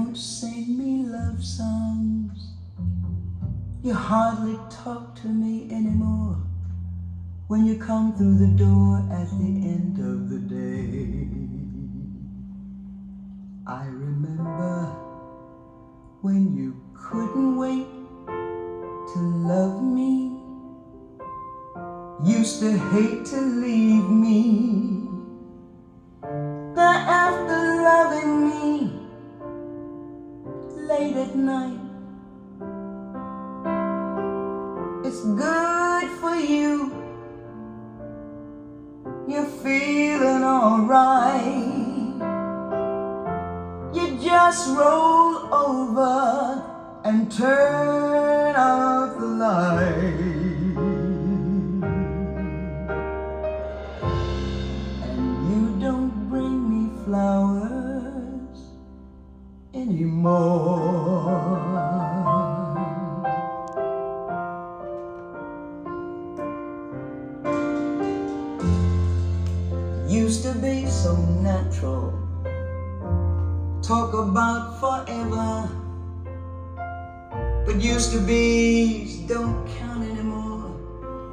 don't sing me love songs. You hardly talk to me anymore when you come through the door at the end of the day. I remember when you couldn't wait to love me. Used to hate to leave me. Now after loving me late at night, it's good for you. You're feeling alright. You just roll over and turn out the light. Flowers anymore. Used to be so natural, talk about forever, but used to be's don't count anymore.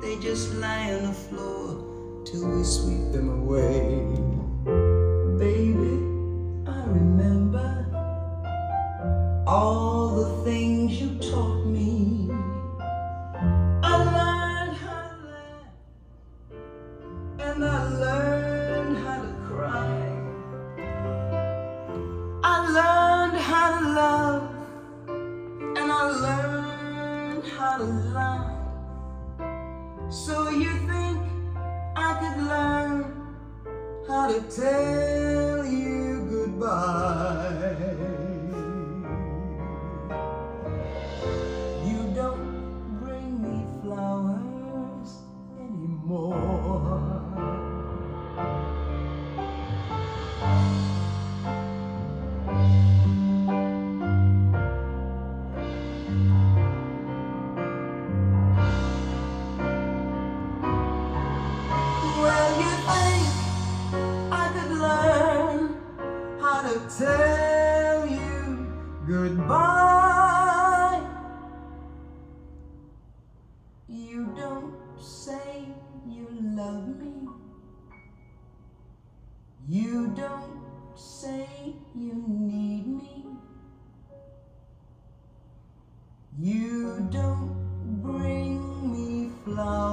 They just lie on the floor till we sweep them away. Baby, I remember all the things you taught me. I learned how to laugh, and I learned how to cry. I learned how to love, and I learned how to lie. So you think I could learn how to tell you goodbye? You don't bring me flowers anymore. Well, you think I could learn how to tell you goodbye? You don't say you love me. You don't say you need me. You don't bring me flowers